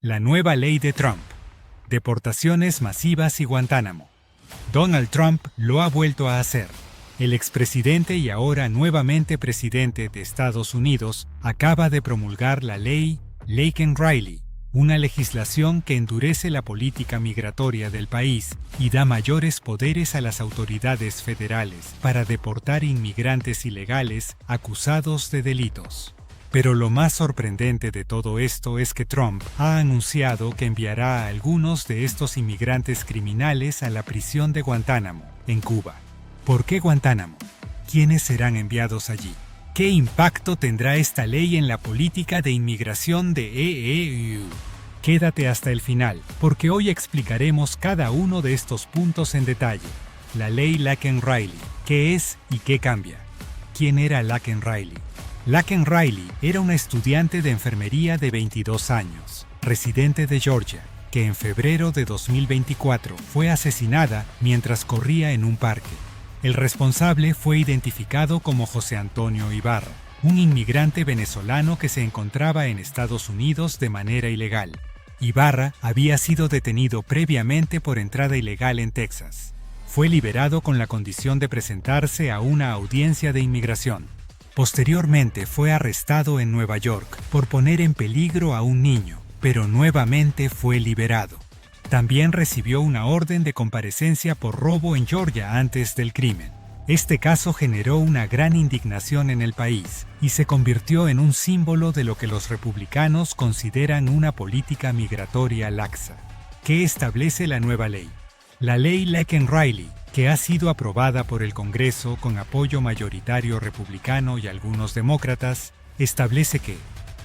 La nueva ley de Trump. Deportaciones masivas y Guantánamo. Donald Trump lo ha vuelto a hacer. El expresidente y ahora nuevamente presidente de Estados Unidos acaba de promulgar la ley Laken-Riley, una legislación que endurece la política migratoria del país y da mayores poderes a las autoridades federales para deportar inmigrantes ilegales acusados de delitos. Pero lo más sorprendente de todo esto es que Trump ha anunciado que enviará a algunos de estos inmigrantes criminales a la prisión de Guantánamo, en Cuba. ¿Por qué Guantánamo? ¿Quiénes serán enviados allí? ¿Qué impacto tendrá esta ley en la política de inmigración de EEU? Quédate hasta el final, porque hoy explicaremos cada uno de estos puntos en detalle. La ley Laken-Riley, ¿qué es y qué cambia? ¿Quién era Laken-Riley? Laken-Riley era una estudiante de enfermería de 22 años, residente de Georgia, que en febrero de 2024 fue asesinada mientras corría en un parque. El responsable fue identificado como José Antonio Ibarra, un inmigrante venezolano que se encontraba en Estados Unidos de manera ilegal. Ibarra había sido detenido previamente por entrada ilegal en Texas. Fue liberado con la condición de presentarse a una audiencia de inmigración. Posteriormente fue arrestado en Nueva York por poner en peligro a un niño, pero nuevamente fue liberado. También recibió una orden de comparecencia por robo en Georgia antes del crimen. Este caso generó una gran indignación en el país y se convirtió en un símbolo de lo que los republicanos consideran una política migratoria laxa. ¿Qué establece la nueva ley? La ley Laken-Riley, que ha sido aprobada por el Congreso con apoyo mayoritario republicano y algunos demócratas, establece que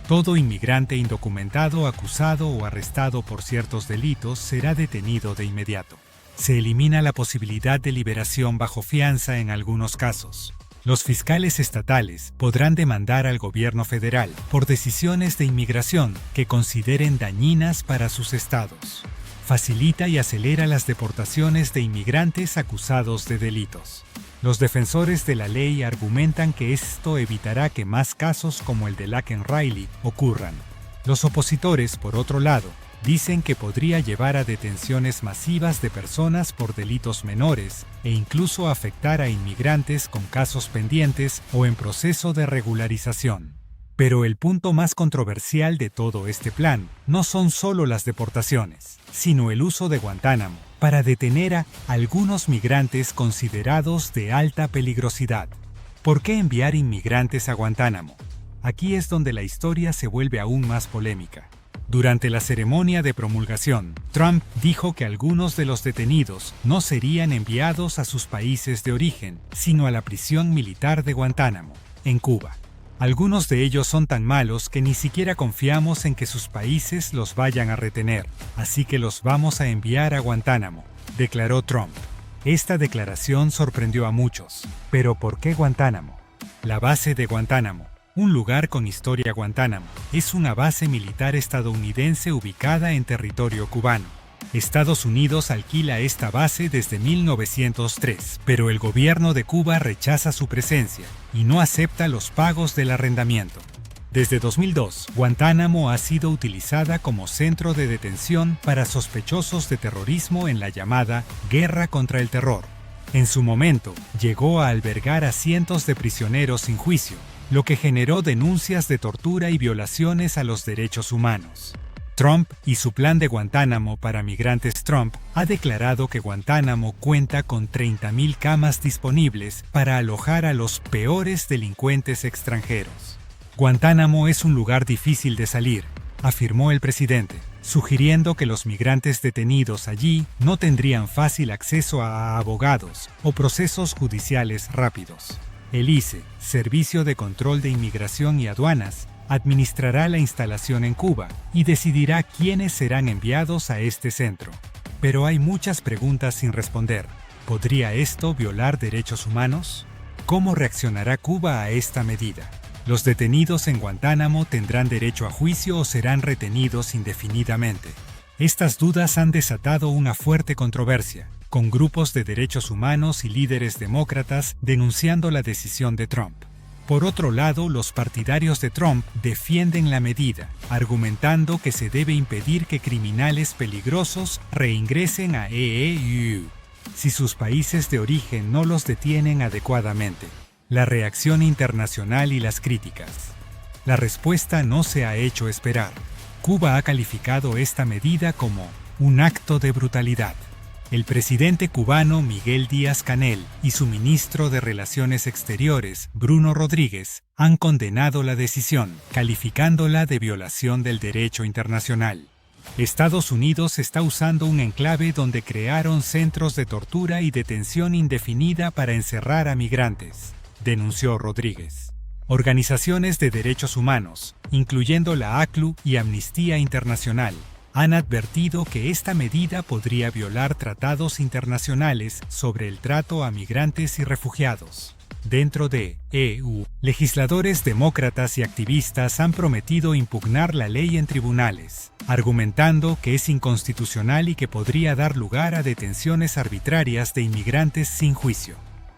todo inmigrante indocumentado acusado o arrestado por ciertos delitos será detenido de inmediato. Se elimina la posibilidad de liberación bajo fianza en algunos casos. Los fiscales estatales podrán demandar al gobierno federal por decisiones de inmigración que consideren dañinas para sus estados. Facilita y acelera las deportaciones de inmigrantes acusados de delitos. Los defensores de la ley argumentan que esto evitará que más casos como el de Laken-Riley ocurran. Los opositores, por otro lado, dicen que podría llevar a detenciones masivas de personas por delitos menores e incluso afectar a inmigrantes con casos pendientes o en proceso de regularización. Pero el punto más controversial de todo este plan no son solo las deportaciones, sino el uso de Guantánamo para detener a algunos migrantes considerados de alta peligrosidad. ¿Por qué enviar inmigrantes a Guantánamo? Aquí es donde la historia se vuelve aún más polémica. Durante la ceremonia de promulgación, Trump dijo que algunos de los detenidos no serían enviados a sus países de origen, sino a la prisión militar de Guantánamo, en Cuba. Algunos de ellos son tan malos que ni siquiera confiamos en que sus países los vayan a retener, así que los vamos a enviar a Guantánamo, declaró Trump. Esta declaración sorprendió a muchos. ¿Pero por qué Guantánamo? La base de Guantánamo, un lugar con historia. Guantánamo es una base militar estadounidense ubicada en territorio cubano. Estados Unidos alquila esta base desde 1903, pero el gobierno de Cuba rechaza su presencia y no acepta los pagos del arrendamiento. Desde 2002, Guantánamo ha sido utilizada como centro de detención para sospechosos de terrorismo en la llamada Guerra contra el Terror. En su momento, llegó a albergar a cientos de prisioneros sin juicio, lo que generó denuncias de tortura y violaciones a los derechos humanos. Trump y su plan de Guantánamo para migrantes. Trump ha declarado que Guantánamo cuenta con 30.000 camas disponibles para alojar a los peores delincuentes extranjeros. Guantánamo es un lugar difícil de salir, afirmó el presidente, sugiriendo que los migrantes detenidos allí no tendrían fácil acceso a abogados o procesos judiciales rápidos. El ICE, Servicio de Control de Inmigración y Aduanas, administrará la instalación en Cuba y decidirá quiénes serán enviados a este centro. Pero hay muchas preguntas sin responder. ¿Podría esto violar derechos humanos? ¿Cómo reaccionará Cuba a esta medida? ¿Los detenidos en Guantánamo tendrán derecho a juicio o serán retenidos indefinidamente? Estas dudas han desatado una fuerte controversia, con grupos de derechos humanos y líderes demócratas denunciando la decisión de Trump. Por otro lado, los partidarios de Trump defienden la medida, argumentando que se debe impedir que criminales peligrosos reingresen a EU si sus países de origen no los detienen adecuadamente. La reacción internacional y las críticas. La respuesta no se ha hecho esperar. Cuba ha calificado esta medida como un acto de brutalidad. El presidente cubano Miguel Díaz-Canel y su ministro de Relaciones Exteriores, Bruno Rodríguez, han condenado la decisión, calificándola de violación del derecho internacional. Estados Unidos está usando un enclave donde crearon centros de tortura y detención indefinida para encerrar a migrantes, denunció Rodríguez. Organizaciones de derechos humanos, incluyendo la ACLU y Amnistía Internacional, han advertido que esta medida podría violar tratados internacionales sobre el trato a migrantes y refugiados. Dentro de EU, legisladores demócratas y activistas han prometido impugnar la ley en tribunales, argumentando que es inconstitucional y que podría dar lugar a detenciones arbitrarias de inmigrantes sin juicio.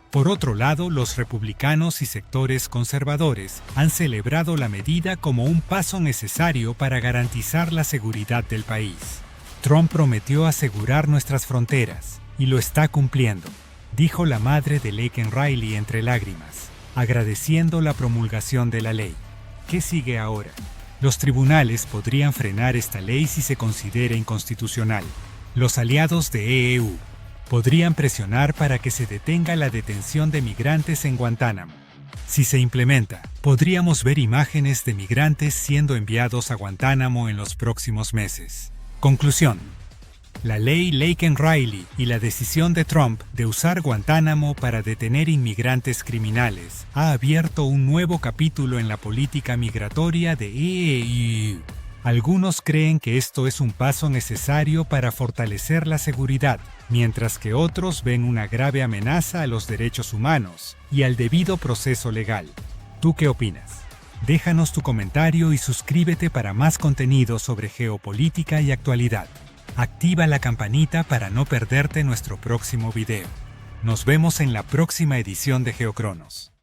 Por otro lado, los republicanos y sectores conservadores han celebrado la medida como un paso necesario para garantizar la seguridad del país. Trump prometió asegurar nuestras fronteras, y lo está cumpliendo, dijo la madre de Laken Riley entre lágrimas, agradeciendo la promulgación de la ley. ¿Qué sigue ahora? Los tribunales podrían frenar esta ley si se considera inconstitucional. Los aliados de EU podrían presionar para que se detenga la detención de migrantes en Guantánamo. Si se implementa, podríamos ver imágenes de migrantes siendo enviados a Guantánamo en los próximos meses. Conclusión. La ley Laken Riley y la decisión de Trump de usar Guantánamo para detener inmigrantes criminales ha abierto un nuevo capítulo en la política migratoria de EU. Algunos creen que esto es un paso necesario para fortalecer la seguridad, mientras que otros ven una grave amenaza a los derechos humanos y al debido proceso legal. ¿Tú qué opinas? Déjanos tu comentario y suscríbete para más contenido sobre geopolítica y actualidad. Activa la campanita para no perderte nuestro próximo video. Nos vemos en la próxima edición de Geocronos.